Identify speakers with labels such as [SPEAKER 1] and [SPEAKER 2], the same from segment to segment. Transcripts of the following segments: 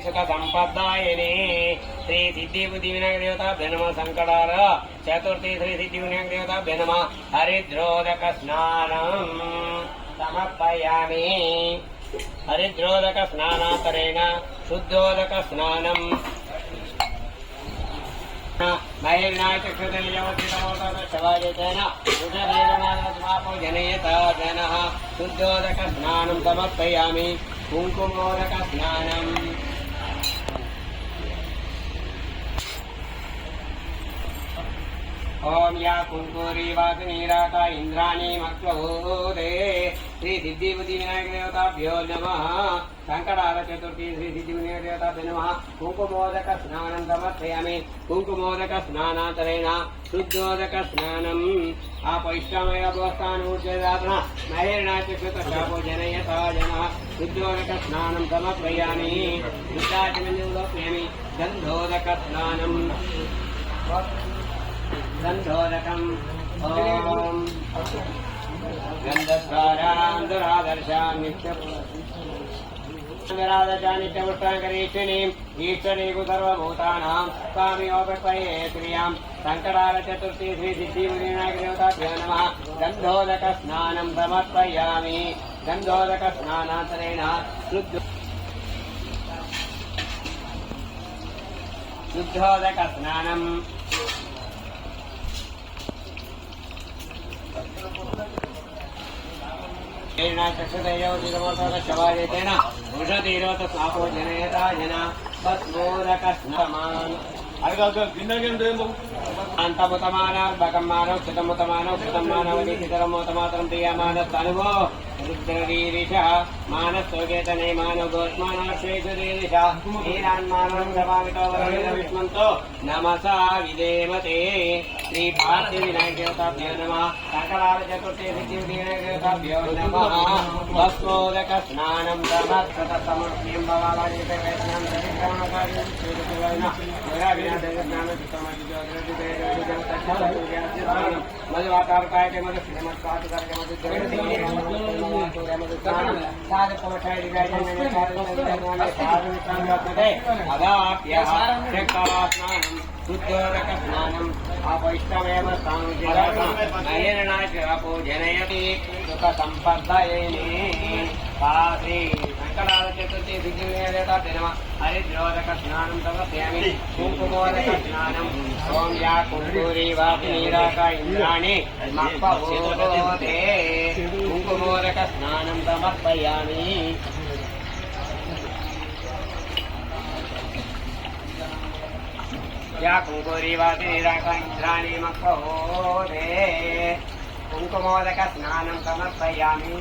[SPEAKER 1] सुख संपदायिने श्री सिद्धि बुद्धि विनायक देवताभ्यो नमः संकटार चतुर्थी श्री सिद्धि विनायक देवताभ्यो नमः हरिद्रोदक स्नानं समर्पयामि हरिद्रोदक स्नानान्तरेण शुद्धोदक स्नानं जनयत जनः शुद्धोदक स्नानं समर्पयामि कुंकुमोदक स्नानम् ओम या कुंकुरी वाग्नीराका इंद्राणी मक्वभूते श्री सिद्धि बुद्धि विनायक देवताभ्यो नमः संकटार चतुर्थी श्री सिद्धि विनायक देवताभ्यो नमः कुंकुमोदक स्नानं समर्पयामि कुंकुमोदक स्नानान्तरेण शुद्धोदक स्नानम् आपैष्टमय अवस्थानूर्जदात्मना नैर्णाचक्षुतशापो जनयता जनः शुद्धोदक स्नानं समर्पयामि शुद्धाचमञ्जलोपयामि गन्धोदक स्नानम् गन्धोदकम् ॐ गन्धद्वारां दुरादर्शां नित्यपुष्टाङ्करीक्षणीम् ईश्वरीकु सर्वभूतानां स्वामियोपये श्रियां शङ्करार चतुर्थी श्री सिद्धिविनायक देवताभ्यो नमः गन्धोदक स्नानं समर्पयामि गन्धोदक स्नानान्तरेण शुद्धोदक स्नानम् चक्षुतयोतिरमोषवायतेन वृषतीरोतस्नापो जनयता जना भस्मोदक स्नानं अंतमुतमानर्भकमानौ क्षितमुतमानौ क्षितं मानवदीक्षितरमोतमातरं प्रियमानस्तनुभो रुद्ररीरिषः मानस्तोकेतने मानव गोस्मानाश्वेषुरीरिषः हीरान्मानं प्रभावितो वरविष्मन्तो नमसा विदेमते श्री पार्थिविनायक देवताभ्यो नमः सकलार चतुर्थी सिद्धिविनायक देवताभ्यो नमः भस्मोदक स्नानं समर्प्यं भवावादितवेदनां सरिक्रमणकार्यं श्रीकृष्णवेदना मधुवातारकायते मधु श्रीमत्पादकार्यते शुद्धोदक स्नानम् अपैष्टमेव नयनापो जनयति सुख संपदायिने श्री शङ्करार चतुर्थी सिद्धिविनायक नमः हरिद्रोदक स्नानं समर्पयामि कुंकुमोदक स्नानम् ॐ या कुंकुरी वाग्नीराका इंद्राणी मक्वभूते कुंकुमोदक स्नानं समर्पयामि या कुंकुरी वाग्नीराका इंद्राणी मक्वभूते कुंकुमोदक स्नानं समर्पयामि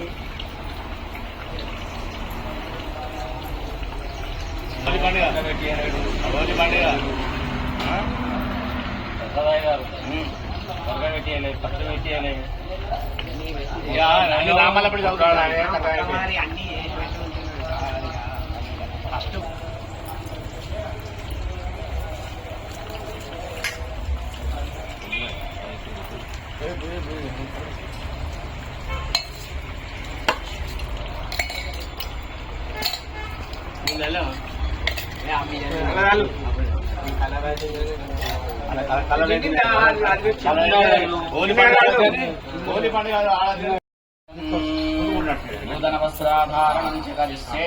[SPEAKER 1] నూతన వస్త్రాధారణం చరిస్తే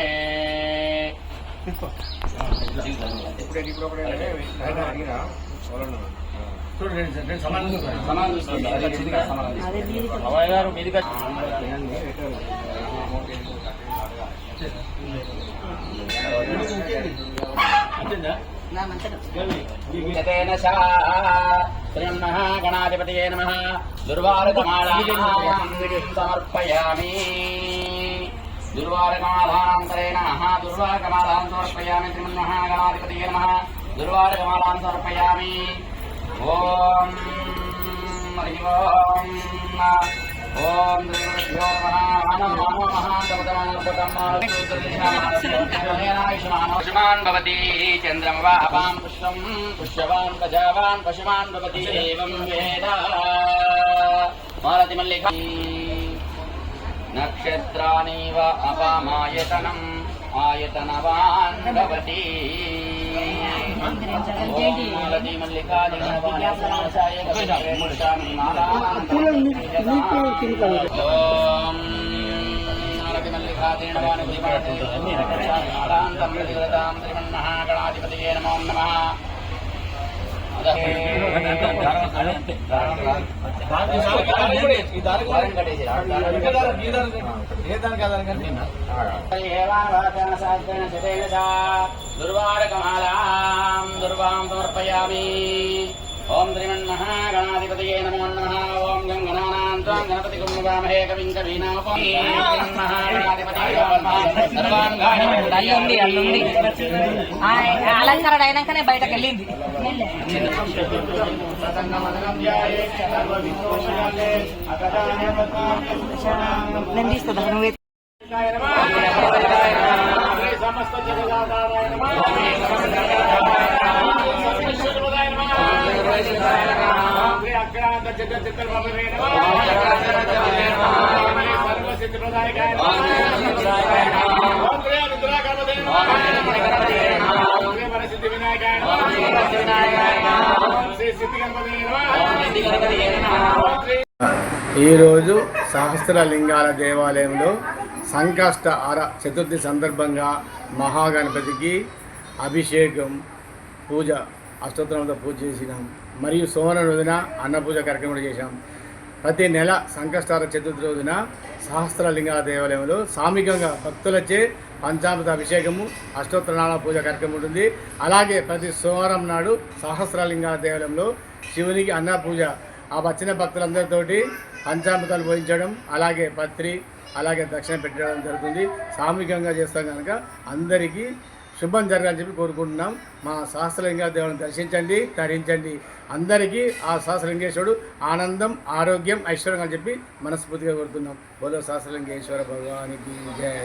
[SPEAKER 1] गणाधिपतये नमः दुर्वारकमालां समर्पयामि दुर्वारकमालान्तरेण दुर्वारकमालां समर्पयामि श्रीमन्महागणाधिपतये नमः दुर्वारकमालां समर्पयामि ओम हरि ओम ओम देवभ्यो नमः भवति चन्द्रमवापां पुष्पं पुष्यवान् प्रजावान् पशुमान् भवति एवं वेद मालतिमल्लिका नक्षत्राणि वा अपामायतनम् ఆయతనవాన్ భవతి మూలతి మల్లికాదిగణవాసాయ శ్రీమన్మహాగణాధిపతయే నమో నమః. దుర్వారకమాలాం దుర్వాం సమర్పయామి. ఓం శ్రీమన్మహాగణాధిపతయే నమో నమః. ఓం గం గణానాం త్వాం గణపతి గుణవామహే కవిం కవీనాముపమశ్రవస్తమం.
[SPEAKER 2] అలంకరణ అయినాకనే బయటకు వెళ్ళింది. నేను తీస్తుందా నువ్వే
[SPEAKER 1] సమస్త జగదాధారాయ నమః. అగ్రాంత జగత్ప్రభవే నమః. సర్వసిద్ధిప్రదాయకాయ నమః. ఓం శ్రీ రుద్రాకర్మదే నమః. ఓం శ్రీ వరసిద్ధి వినాయకాయ నమః. ఓం శ్రీ సిద్ధిగణపదే నమః.
[SPEAKER 3] ఈరోజు సహస్రలింగాల దేవాలయంలో సంకష్ట చతుర్థి సందర్భంగా మహాగణపతికి అభిషేకం పూజ అష్టోత్తరంతో పూజ చేసినాం. మరియు సోమవారం రోజున అన్నపూజ కార్యక్రమం చేశాం. ప్రతి నెల సంకష్టార చతుర్థి రోజున సహస్రలింగాల దేవాలయంలో సామూహికంగా భక్తులచే పంచామృత అభిషేకము అష్టోత్తరనామ పూజ కార్యక్రమం ఉంటుంది. అలాగే ప్రతి సోమవారం నాడు సహస్రలింగాల దేవాలయంలో శివునికి అన్న పూజ ఆ వచ్చిన భక్తులందరితోటి పంచామృతాలు పూజించడం, అలాగే పత్రి, అలాగే దక్షిణ పెట్టడం జరుగుతుంది. సామూహికంగా చేస్తాం కనుక అందరికీ శుభం జరగాలని చెప్పి కోరుకుంటున్నాం. మా సహస్రలింగ దేవుని దర్శించండి, తరించండి. అందరికీ ఆ సహస్రలింగేశ్వరుడు ఆనందం, ఆరోగ్యం, ఐశ్వర్యం అని చెప్పి మనస్ఫూర్తిగా కోరుతున్నాం. బోలో సహస్రలింగేశ్వర భగవానికి జై.